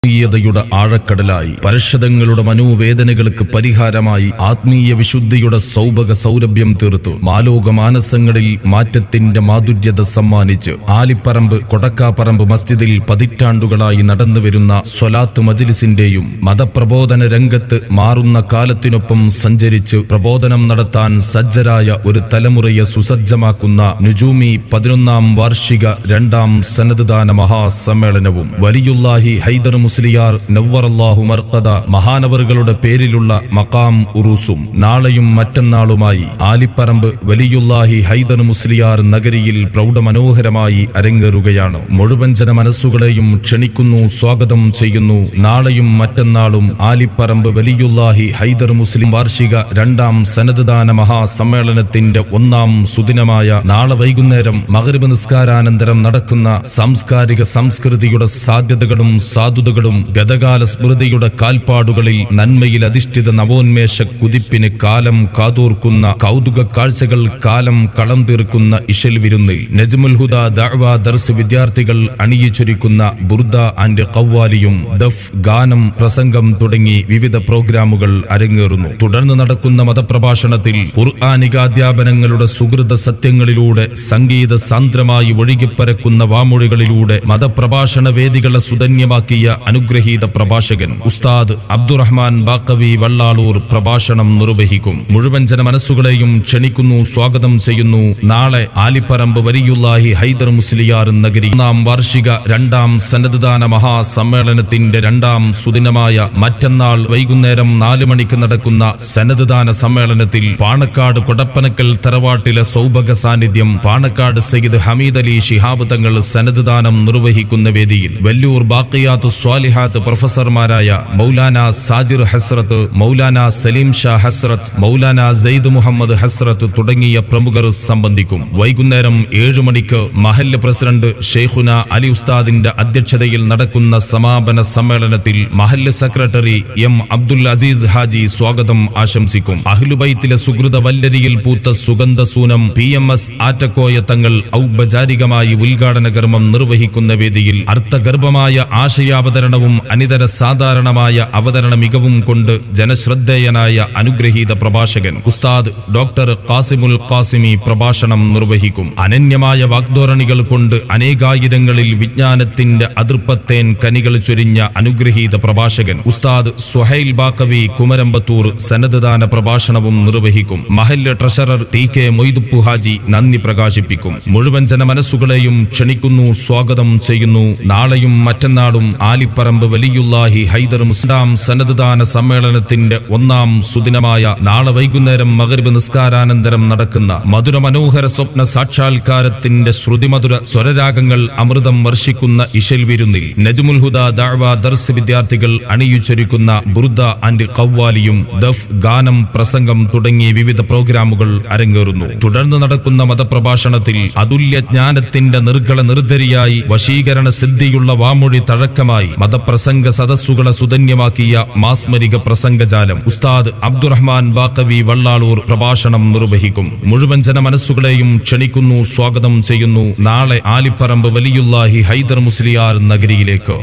ആത്മീയതയുടെ ആഴക്കടലായി പരിഷദങ്ങളുടെ മനോവേദനകൾക്ക് പരിഹാരമായി ആത്മീയ വിശുദ്ധിയുടെ സൗഭഗ സൗരഭ്യം തീർത്തു മാലോകമാനസങ്ങളിൽ മാറ്റത്തിന്റെ മാധുര്യത സമ്മാനിച്ച് ആലിപ്പറമ്പ് കൊടക്കാപ്പറമ്പ് മസ്ജിദിൽ പതിറ്റാണ്ടുകളായി നടന്നുവരുന്ന സ്വലാത്ത് മജ്ലിസിന്റെയും മതപ്രബോധന രംഗത്ത് മാറുന്ന കാലത്തിനൊപ്പം സഞ്ചരിച്ച് പ്രബോധനം നടത്താൻ സജ്ജരായ ഒരു തലമുറയെ സുസജ്ജമാക്കുന്ന നുജൂമി 11ാം വാർഷിക 2ാം സനദ്ദാന മഹാസമ്മേളനവും വലിയുല്ലാഹി ഹൈദർ മുസ്ലിയാർ നവ്വറല്ലാഹു മർഖദ മഹാനവറുകളുടെ പേരിലുള്ള മഖാം ഉറൂസും നാളെയും മറ്റന്നാളുമായി ആലിപ്പറമ്പ് വലിയുല്ലാഹി ഹൈദർ മുസ്ലിയാർ നഗരിയിൽ പ്രൗഢമനോഹരമായി അരങ്ങേറുകയാണ്. മുഴുവൻ ജന മനസ്സുകളെയും ക്ഷണിക്കുന്നു, സ്വാഗതം ചെയ്യുന്നു. നാളെയും മറ്റന്നാളും ആലിപ്പറമ്പ് വലിയുല്ലാഹി ഹൈദർ മുസ്ലിം വാർഷിക 2ാം സനദ്ദാന മഹാസമ്മേളനത്തിന്റെ 1ാം സുദിനമായ നാളെ വൈകുന്നേരം മഗ്രിബ് നിസ്കാരാനന്തരം നടക്കുന്ന സാംസ്കാരിക സംസ്കൃതിയുടെ സാധ്യതകളും സാധുതകളും ഗതകാല സ്മൃതിയുടെ കാൽപ്പാടുകളിൽ നന്മയിൽ അധിഷ്ഠിത നവോന്മേഷ കുതിപ്പിന് കാലം കാതോർക്കുന്ന കൗതുക കാഴ്ചകൾ കാലം കളം തീർക്കുന്ന ഇശൽ വിരുന്നിൽ നജ്മുൽ ഹുദ ദഅ്വ ദർസ് വിദ്യാർത്ഥികൾ അണിയിച്ചൊരുക്കുന്ന ബുർദ ആൻഡ് ഖവ്വാലിയും ദഫ് ഗാനം പ്രസംഗം തുടങ്ങി വിവിധ പ്രോഗ്രാമുകൾ അരങ്ങേറുന്നു. തുടർന്ന് നടക്കുന്ന മതപ്രഭാഷണത്തിൽ ഖുർആനികാധ്യാപനങ്ങളുടെ സുഹൃത സത്യങ്ങളിലൂടെ സംഗീത സാന്ദ്രമായി ഒഴുകിപ്പരക്കുന്ന വാമൊഴികളിലൂടെ മതപ്രഭാഷണ വേദികളെ സുധന്യമാക്കിയ അനുഗ്രഹീത പ്രഭാഷകൻ ഉസ്താദ് അബ്ദുറഹ്മാൻ ബാക്കവി വള്ളാളൂർ പ്രഭാഷണം നിർവഹിക്കും. മുഴുവൻ ജന മനസ്സുകളെയും ക്ഷണിക്കുന്നു, സ്വാഗതം ചെയ്യുന്നു. നാളെ ആലിപ്പറമ്പ് വലിയുല്ലാഹി ഹൈദർ മുസ്ലിയാർ നഗരി 1ാം വാർഷിക 2ാം സനദ്ദാന മഹാസമ്മേളനത്തിന്റെ 2ാം സുദിനമായ മറ്റന്നാൾ വൈകുന്നേരം 4 മണിക്ക് നടക്കുന്ന സനദ്ദാന സമ്മേളനത്തിൽ പാണക്കാട് കൊടപ്പനക്കൽ തറവാട്ടിലെ സൗഭഗ സാന്നിധ്യം പാണക്കാട് സയ്യിദ് ഹമീദ് അലി ശിഹാബ് തങ്ങൾ സനദ്ദാനം നിർവഹിക്കുന്ന വേദിയിൽ വല്ലൂർ ബാഖിയാത്ത് സ്വാലിഹാത്ത് പ്രൊഫസർമാരായ മൗലാന സാജിർ ഹസ്രത്ത്, മൗലാന സലീം ഷാ ഹസ്രത്ത്, മൗലാന സെയ്ദ് മുഹമ്മദ് ഹസ്രത്ത് തുടങ്ങിയ പ്രമുഖർ സംബന്ധിക്കും. വൈകുന്നേരം 7 മണിക്ക് മഹല്ല് പ്രസിഡന്റ് ഷെയ്ഖുന അലി ഉസ്താദിന്റെ അധ്യക്ഷതയിൽ നടക്കുന്ന സമാപന സമ്മേളനത്തിൽ മഹല്ല് സെക്രട്ടറി എം അബ്ദുൽ അസീസ് ഹാജി സ്വാഗതം ആശംസിക്കും. അഹ്ലുബൈത്തിലെ സുഹൃത വല്ലരിയിൽ പൂത്ത സുഗന്ധസൂനം PMS ആറ്റക്കോയ തങ്ങൾ ഔപചാരികമായി ഉദ്ഘാടന കർമ്മം നിർവഹിക്കുന്ന വേദിയിൽ അർത്ഥഗർഭമായ ആശയാവതരണവും അനിതര സാധാരണമായ അവതരണ മികവും കൊണ്ട് ജനശ്രദ്ധേയനായ അനുഗ്രഹീത പ്രഭാഷകൻ ഉസ്താദ് ഡോക്ടർ ഖാസിമുൽ ഖാസിമി പ്രഭാഷണം നിർവഹിക്കും. അനന്യമായ വാഗ്ധോരണികൾ കൊണ്ട് അനേകായിരങ്ങളിൽ വിജ്ഞാനത്തിന്റെ അതിർപ്പത്തേൻ കനികൾ ചൊരിഞ്ഞ അനുഗ്രഹീത പ്രഭാഷകൻ ഉസ്താദ് സുഹൈൽ ബാക്കവി കുമരമ്പത്തൂർ സനദ്ദാന പ്രഭാഷണവും നിർവഹിക്കും. മഹല്ല് ട്രഷറർ TK മൊയ്തുപ്പു ഹാജി നന്ദി പ്രകാശിപ്പിക്കും. മുഴുവൻ ജന മനസ്സുകളെയും ക്ഷണിക്കുന്നു, സ്വാഗതം ചെയ്യുന്നു. നാളെയും മറ്റന്നാളും ആലിപ്പറമ്പ് വലിയുല്ലാഹി ഹൈദർ മുസ്ലിം സനദ്ദാന സമ്മേളനത്തിന്റെ 1ാം സുദിനമായ നാളെ വൈകുന്നേരം മഗ്രിബ് നിസ്കാരാനന്തരം നടക്കുന്ന മധുര മനോഹര സ്വപ്ന സാക്ഷാത്കാരത്തിന്റെ ശ്രുതിമധുര സ്വരരാഗങ്ങൾ അമൃതം വർഷിക്കുന്ന ഇശൽ വിരുന്നിൽ നജ്മുൽ ഹുദ ദഅ്വ ദർസ് വിദ്യാർത്ഥികൾ അണിയിച്ചൊരുക്കുന്ന ബുർദ ആൻഡ് ഖവ്വാലിയും ദഫ് ഗാനം പ്രസംഗം തുടങ്ങിയ വിവിധ പ്രോഗ്രാമുകൾ അരങ്ങേറുന്നു. തുടർന്ന് നടക്കുന്ന മതപ്രഭാഷണത്തിൽ അതുല്യ ജ്ഞാനത്തിന്റെ നിർഗള നിർദ്ധരിയായി വശീകരണ സിദ്ധിയുള്ള വാമൊഴി തഴക്കമായി മതപ്രസംഗ സദസ്സുകളെ സുധന്യമാക്കിയ മാസ്മരിക പ്രസംഗജാലം ഉസ്താദ് അബ്ദുറഹ്മാൻ ബാക്കവി വള്ളാളൂർ പ്രഭാഷണം നിർവഹിക്കും. മുഴുവൻ ജന മനസ്സുകളെയും ക്ഷണിക്കുന്നു, സ്വാഗതം ചെയ്യുന്നു. നാളെ ആലിപ്പറമ്പ് വലിയുല്ലാഹി ഹൈദർ മുസ്ലിയാർ നഗരിയിലേക്ക്.